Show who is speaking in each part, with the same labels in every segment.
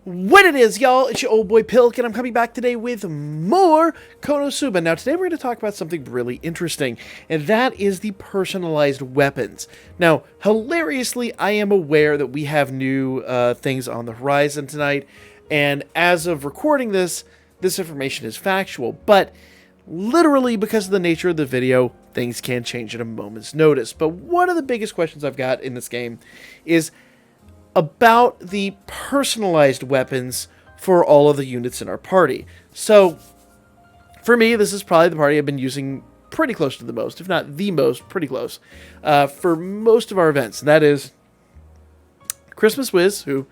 Speaker 1: What it is, y'all, it's your old boy Pilk, and I'm coming back today with more Konosuba. Now, today we're going to talk about something really interesting, and that is the personalized weapons. Now, hilariously, I am aware that we have new things on the horizon tonight, and as of recording this information is factual, but literally because of the nature of the video, things can change at a moment's notice. But one of the biggest questions I've got in this game is about the personalized weapons for all of the units in our party. So, for me, this is probably the party I've been using pretty close to the most, if not the most, pretty close, for most of our events. And that is Christmas Wiz, who,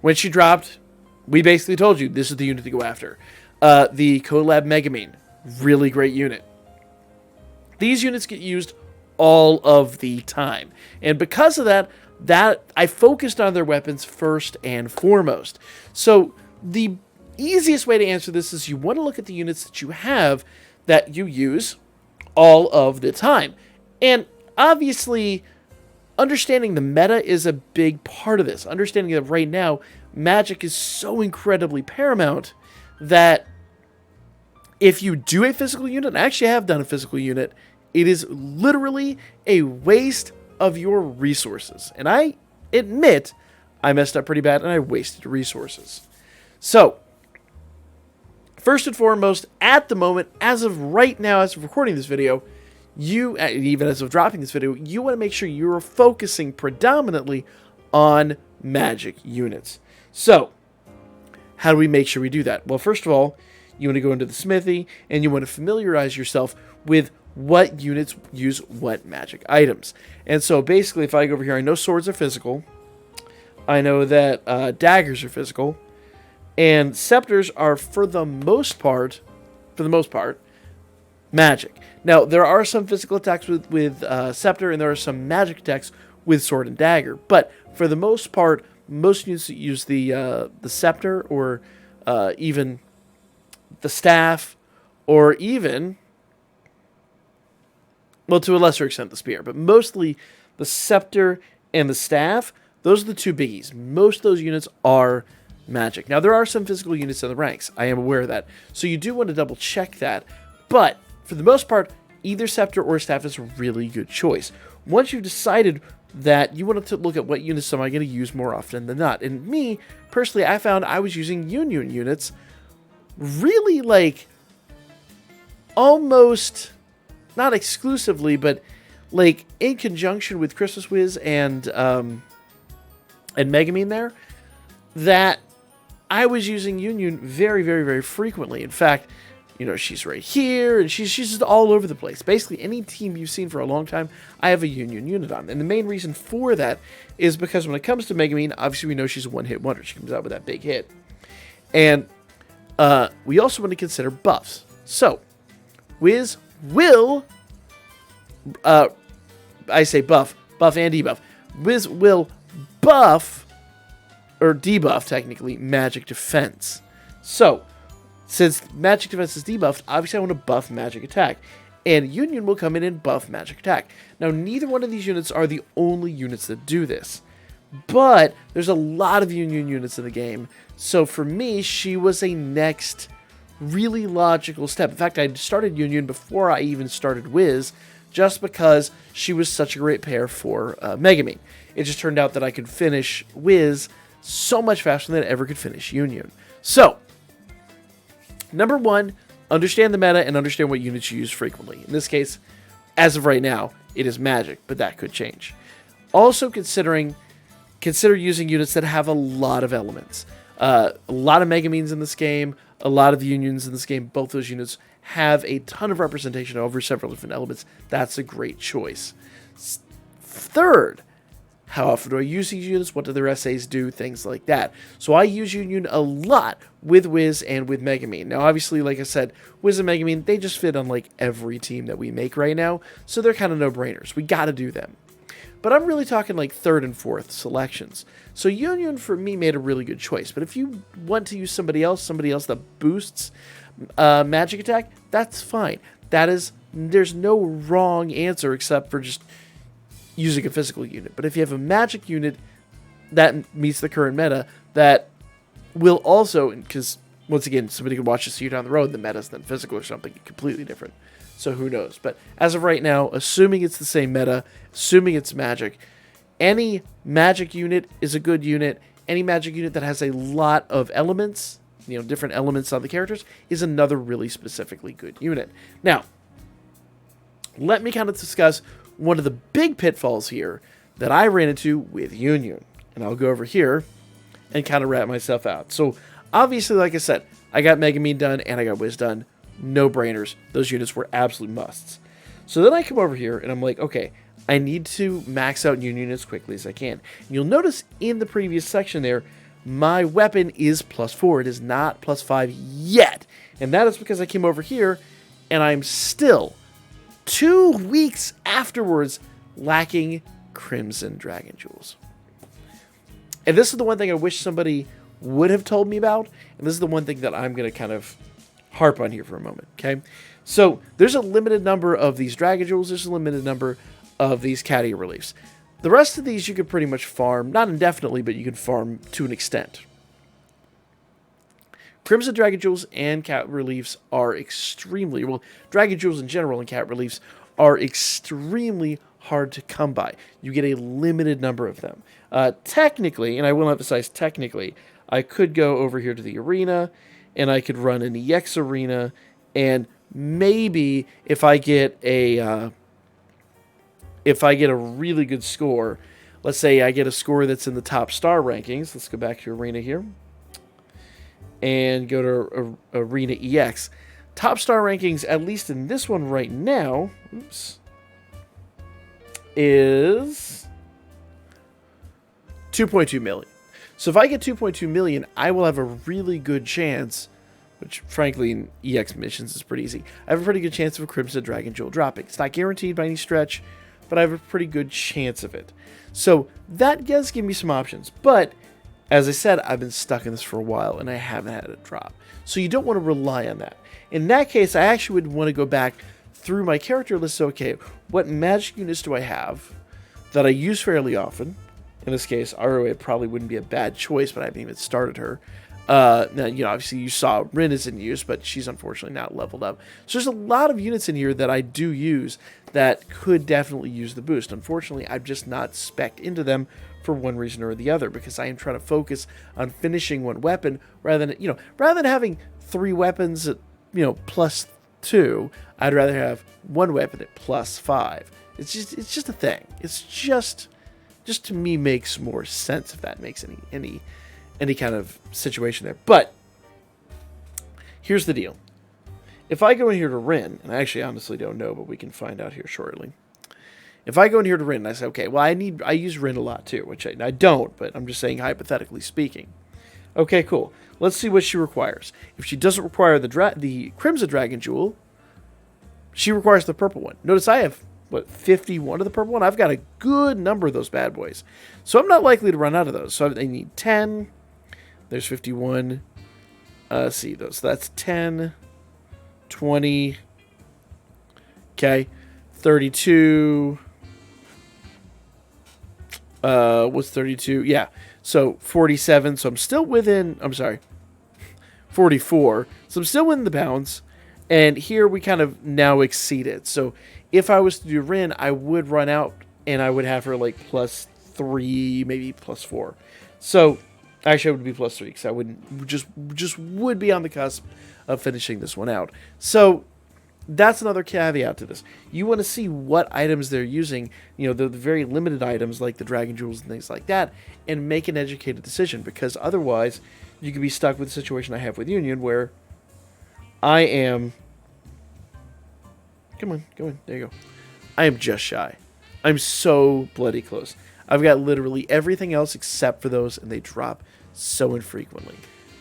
Speaker 1: when she dropped, we basically told you this is the unit to go after. The Collab Megamine, really great unit. These units get used all of the time. And because of that I focused on their weapons first and foremost. So the easiest way to answer this is you want to look at the units that you have that you use all of the time. And obviously, understanding the meta is a big part of this. Understanding that right now, Magic is so incredibly paramount that if you do a physical unit, and I actually have done a physical unit, it is literally a waste of your resources. And I admit I messed up pretty bad and I wasted resources. So, first and foremost, at the moment, as of right now, as of recording this video, you, even as of dropping this video, you want to make sure you're focusing predominantly on magic units. So, how do we make sure we do that? Well, first of all, you want to go into the smithy and you want to familiarize yourself with what units use what magic items. And so basically, if I go over here, I know swords are physical. I know that daggers are physical. And scepters are, for the most part, magic. Now, there are some physical attacks with scepter, and there are some magic attacks with sword and dagger. But for the most part, most units that use the scepter, or even the staff, or even, well, to a lesser extent, the spear, but mostly the scepter and the staff, those are the two biggies. Most of those units are magic. Now, there are some physical units in the ranks. I am aware of that. So you do want to double check that. But for the most part, either scepter or staff is a really good choice. Once you've decided that you want to look at what units am I going to use more often than not. And me, personally, I found I was using Union units really, like, almost, not exclusively, but like in conjunction with Christmas Wiz and Megamine there, that I was using Union very, very, very frequently. In fact, you know, she's right here, and she's just all over the place. Basically, any team you've seen for a long time, I have a Union unit on. And the main reason for that is because when it comes to Megamine, obviously we know she's a one-hit wonder. She comes out with that big hit. And we also want to consider buffs. So, Wiz will, I say buff and debuff. Wiz will buff, or debuff technically, magic defense. So, since magic defense is debuffed, obviously I want to buff magic attack. And Union will come in and buff magic attack. Now, neither one of these units are the only units that do this. But there's a lot of Union units in the game. So for me, she was a next really logical step. In fact, I started Union before I even started Wiz, just because she was such a great pair for Megamine. It just turned out that I could finish Wiz so much faster than I ever could finish Union. So, number one, understand the meta and understand what units you use frequently. In this case, as of right now, it is magic, but that could change. Also consider using units that have a lot of elements. A lot of Megamines in this game, a lot of Unions in this game. Both those units have a ton of representation over several different elements. That's a great choice. Third, how often do I use these units? What do their essays do? Things like that. So I use Union a lot with Wiz and with Megamine. Now, obviously, like I said, Wiz and Megamine, they just fit on like every team that we make right now. So they're kind of no-brainers. We got to do them. But I'm really talking like third and fourth selections. So Union, for me, made a really good choice. But if you want to use somebody else that boosts magic attack, that's fine. There's no wrong answer except for just using a physical unit. But if you have a magic unit that meets the current meta, that will also, because once again, somebody could watch this year down the road, the meta's then physical or something completely different. So who knows? But as of right now, assuming it's the same meta, assuming it's magic, any magic unit is a good unit. Any magic unit that has a lot of elements, different elements on the characters, is another really specifically good unit. Now, let me kind of discuss one of the big pitfalls here that I ran into with Union. And I'll go over here and kind of wrap myself out. So, obviously, like I said, I got Megamine done and I got Wiz done. No brainers. Those units were absolute musts. So then I come over here and I'm like, okay, I need to max out Union as quickly as I can. And you'll notice in the previous section there, my weapon is +4. It is not +5 yet. And that is because I came over here and I'm still 2 weeks afterwards lacking Crimson Dragon Jewels. And this is the one thing I wish somebody would have told me about. And this is the one thing that I'm going to kind of harp on here for a moment, okay? So there's a limited number of these Dragon Jewels. There's a limited number of these Cadia Reliefs. The rest of these you could pretty much farm, not indefinitely, but you can farm to an extent. Crimson Dragon Jewels and Cat Reliefs are extremely, well, Dragon Jewels in general and Cat Reliefs are extremely hard to come by. You get a limited number of them. Technically, and I will emphasize technically, I could go over here to the arena, and I could run an EX arena, and maybe if I get a really good score, let's say I get a score that's in the top star rankings. Let's go back to arena here, and go to arena EX. Top star rankings, at least in this one right now, is 2.2 million. So if I get 2.2 million, I will have a really good chance, which frankly in EX missions is pretty easy. I have a pretty good chance of a Crimson Dragon Jewel dropping. It's not guaranteed by any stretch, but I have a pretty good chance of it. So that does give me some options. But as I said, I've been stuck in this for a while and I haven't had it drop. So you don't want to rely on that. In that case, I actually would want to go back through my character list. Okay, what magic units do I have that I use fairly often? In this case, ROA probably wouldn't be a bad choice, but I haven't even started her. Now, obviously you saw Rin is in use, but she's unfortunately not leveled up. So there's a lot of units in here that I do use that could definitely use the boost. Unfortunately, I've just not spec'd into them for one reason or the other, because I am trying to focus on finishing one weapon rather than having 3 weapons at, +2. I'd rather have one weapon at +5. It's just a thing. It's just to me makes more sense, if that makes any kind of situation there. But here's the deal. If I go in here to Rin, and I actually honestly don't know, but we can find out here shortly. If I go in here to Rin and I say, okay, well, I use Rin a lot too, which I don't, but I'm just saying hypothetically speaking. Okay, cool. Let's see what she requires. If she doesn't require the Crimson Dragon Jewel, she requires the purple one. Notice I have, 51 of the purple one? I've got a good number of those bad boys. So I'm not likely to run out of those. So I need 10. There's 51. See those. So that's 10, 20. Okay. 32. What's 32? Yeah. So 47. So I'm still within, 44. So I'm still within the bounds. And here we kind of now exceed it. So if I was to do Rin, I would run out and I would have her like +3, maybe +4. So actually I would be +3 because I wouldn't just would be on the cusp of finishing this one out. So that's another caveat to this. You want to see what items they're using, the very limited items like the Dragon Jewels and things like that, and make an educated decision, because otherwise you could be stuck with the situation I have with Union where I am... Come on, go in. There you go. I am just shy. I'm so bloody close. I've got literally everything else except for those, and they drop so infrequently.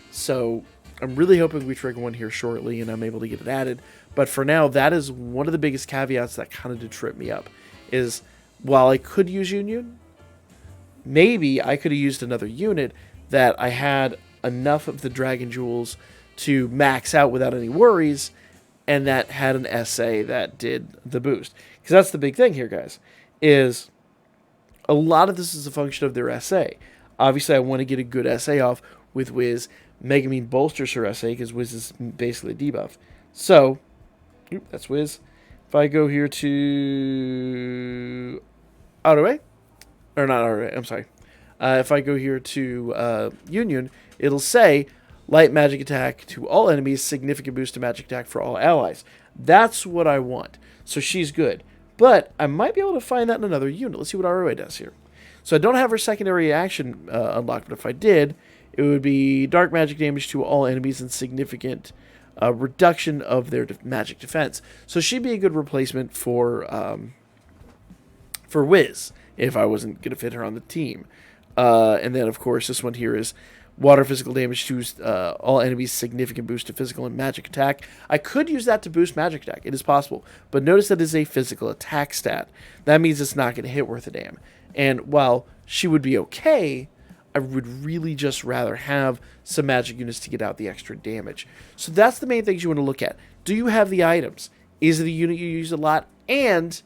Speaker 1: So I'm really hoping we trigger one here shortly, and I'm able to get it added. But for now, that is one of the biggest caveats that kind of did trip me up. Is while I could use Union, maybe I could have used another unit that I had enough of the Dragon Jewels to max out without any worries, and that had an SA that did the boost. Because that's the big thing here, guys, is a lot of this is a function of their SA. Obviously, I want to get a good SA off with Wiz. Megumin bolsters her SA because Wiz is basically a debuff. So, that's Wiz. If I go here to Autoway, or not Autoway, I'm sorry. If I go here to Union, it'll say light magic attack to all enemies, significant boost to magic attack for all allies. That's what I want. So she's good. But I might be able to find that in another unit. Let's see what ROA does here. So I don't have her secondary action unlocked, but if I did, it would be dark magic damage to all enemies and significant reduction of their magic defense. So she'd be a good replacement for Wiz if I wasn't going to fit her on the team. And then, of course, this one here is water physical damage to all enemies, significant boost to physical and magic attack. I could use that to boost magic attack. It is possible. But notice that is a physical attack stat. That means it's not going to hit worth a damn. And while she would be okay, I would really just rather have some magic units to get out the extra damage. So that's the main things you want to look at. Do you have the items? Is it a unit you use a lot? And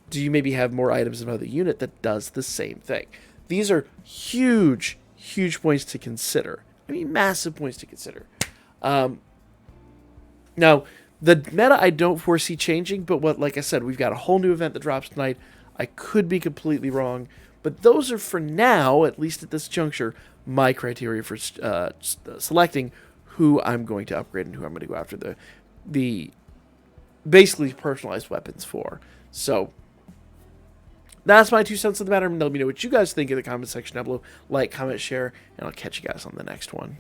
Speaker 1: do you maybe have more items in another unit that does the same thing? These are huge, huge points to consider. I mean, massive points to consider. Now, the meta I don't foresee changing, but like I said, we've got a whole new event that drops tonight. I could be completely wrong, but those are, for now, at least at this juncture, my criteria for selecting who I'm going to upgrade and who I'm going to go after the basically personalized weapons for. So that's my 2 cents on the matter. Let me know what you guys think in the comment section down below. Like, comment, share, and I'll catch you guys on the next one.